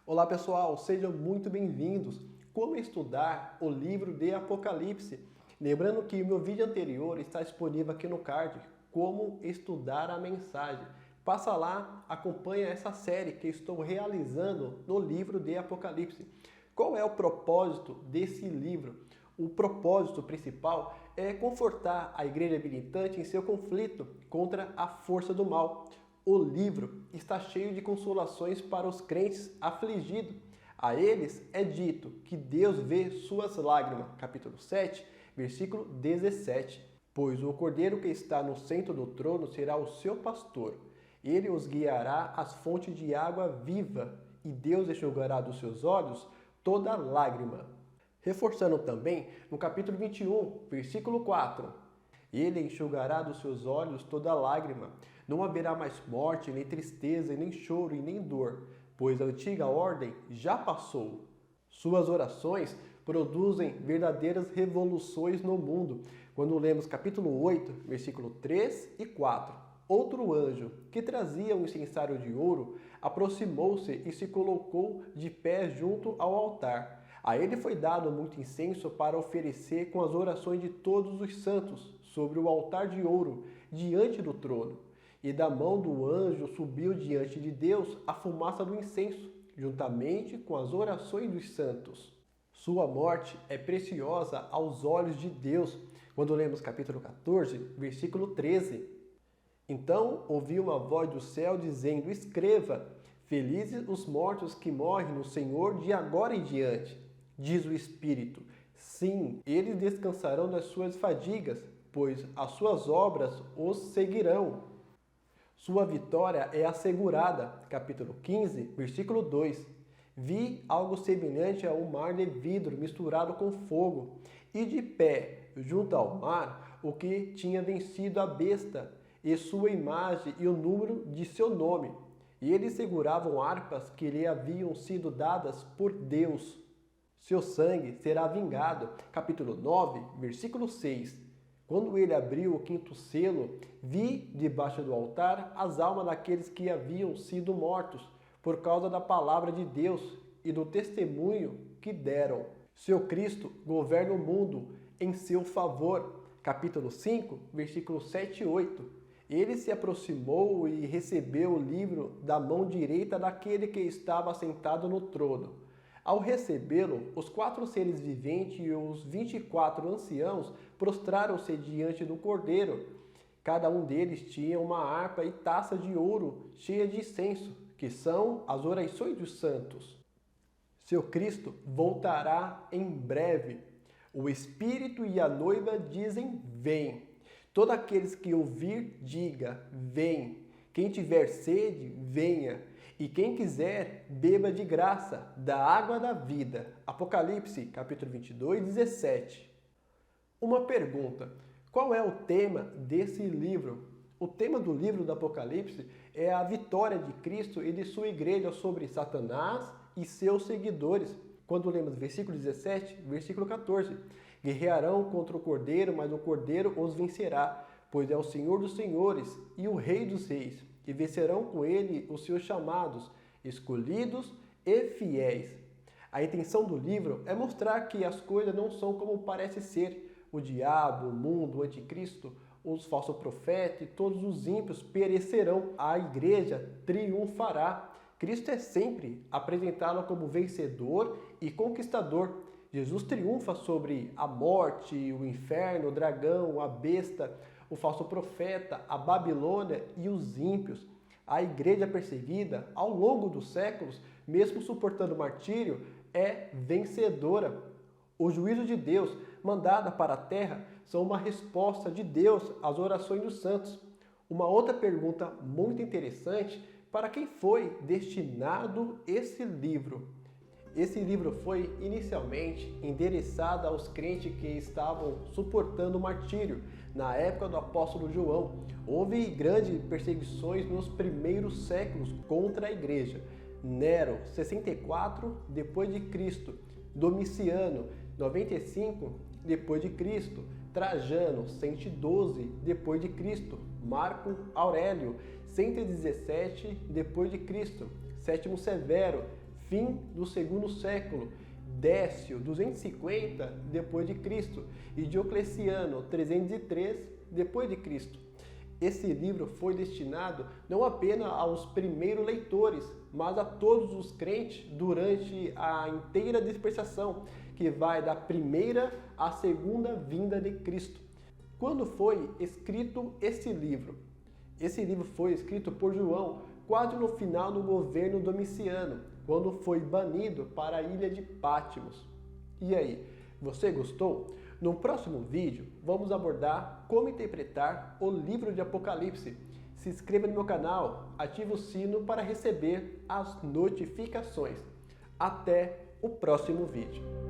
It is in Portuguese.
Olá pessoal, sejam muito bem-vindos. Como estudar o livro de Apocalipse? Lembrando que o meu vídeo anterior está disponível aqui no card, como estudar a mensagem. Passa lá, acompanha essa série que estou realizando no livro de Apocalipse. Qual é o propósito desse livro? O propósito principal é confortar a igreja militante em seu conflito contra a força do mal. O livro está cheio de consolações para os crentes afligidos. A eles é dito que Deus vê suas lágrimas. Capítulo 7, versículo 17. Pois o cordeiro que está no centro do trono será o seu pastor. Ele os guiará às fontes de água viva, e Deus enxugará dos seus olhos toda lágrima. Reforçando também no capítulo 21, versículo 4. Ele enxugará dos seus olhos toda lágrima. Não haverá mais morte, nem tristeza, nem choro e nem dor, pois a antiga ordem já passou. Suas orações produzem verdadeiras revoluções no mundo. Quando lemos capítulo 8, versículo 3 e 4. Outro anjo, que trazia um incensário de ouro, aproximou-se e se colocou de pé junto ao altar. A ele foi dado muito incenso para oferecer com as orações de todos os santos sobre o altar de ouro diante do trono. E da mão do anjo subiu diante de Deus a fumaça do incenso, juntamente com as orações dos santos. Sua morte é preciosa aos olhos de Deus. Quando lemos capítulo 14, versículo 13. Então ouvi uma voz do céu dizendo: escreva, felizes os mortos que morrem no Senhor de agora em diante. Diz o Espírito: sim, eles descansarão das suas fadigas, pois as suas obras os seguirão. Sua vitória é assegurada. Capítulo 15, versículo 2. Vi algo semelhante a um mar de vidro misturado com fogo, e de pé, junto ao mar, o que tinha vencido a besta, e sua imagem e o número de seu nome. E eles seguravam harpas que lhe haviam sido dadas por Deus. Seu sangue será vingado. Capítulo 9, versículo 6. Quando ele abriu o quinto selo, vi debaixo do altar as almas daqueles que haviam sido mortos por causa da palavra de Deus e do testemunho que deram. Seu Cristo governa o mundo em seu favor. Capítulo 5, versículos 7 e 8. Ele se aproximou e recebeu o livro da mão direita daquele que estava sentado no trono. Ao recebê-lo, os 4 seres viventes e os 24 anciãos prostraram-se diante do Cordeiro. Cada um deles tinha uma harpa e taça de ouro cheia de incenso, que são as orações dos santos. Seu Cristo voltará em breve. O Espírito e a noiva dizem: vem. Todos aqueles que ouvir, diga: vem. Quem tiver sede, venha. E quem quiser, beba de graça da água da vida. Apocalipse, capítulo 22, 17. Uma pergunta: qual é o tema desse livro? O tema do livro do Apocalipse é a vitória de Cristo e de sua igreja sobre Satanás e seus seguidores. Quando lemos versículo 17, versículo 14. Guerrearão contra o Cordeiro, mas o Cordeiro os vencerá, pois é o Senhor dos senhores e o Rei dos reis. E vencerão com ele os seus chamados, escolhidos e fiéis. A intenção do livro é mostrar que as coisas não são como parece ser. O diabo, o mundo, o anticristo, os falsos profetas e todos os ímpios perecerão. A igreja triunfará. Cristo é sempre apresentado como vencedor e conquistador. Jesus triunfa sobre a morte, o inferno, o dragão, a besta, o falso profeta, a Babilônia e os ímpios. A igreja perseguida, ao longo dos séculos, mesmo suportando martírio, é vencedora. O juízo de Deus, mandado para a terra, são uma resposta de Deus às orações dos santos. Uma outra pergunta muito interessante: para quem foi destinado esse livro? Esse livro foi inicialmente endereçado aos crentes que estavam suportando o martírio. Na época do apóstolo João, houve grandes perseguições nos primeiros séculos contra a igreja. Nero, 64 depois de Cristo, Domiciano, 95 depois de Cristo, Trajano, 112 depois de Cristo, Marco Aurélio, 117 depois de Cristo, Sétimo Severo, fim do segundo século, Décio 250 depois de Cristo e Diocleciano 303 depois de Cristo. Esse livro foi destinado não apenas aos primeiros leitores, mas a todos os crentes durante a inteira dispensação, que vai da primeira à segunda vinda de Cristo. Quando foi escrito esse livro? Esse livro foi escrito por João quase no final do governo Domiciano, quando foi banido para a ilha de Patmos. E aí, você gostou? No próximo vídeo, vamos abordar como interpretar o livro de Apocalipse. Se inscreva no meu canal, ative o sino para receber as notificações. Até o próximo vídeo.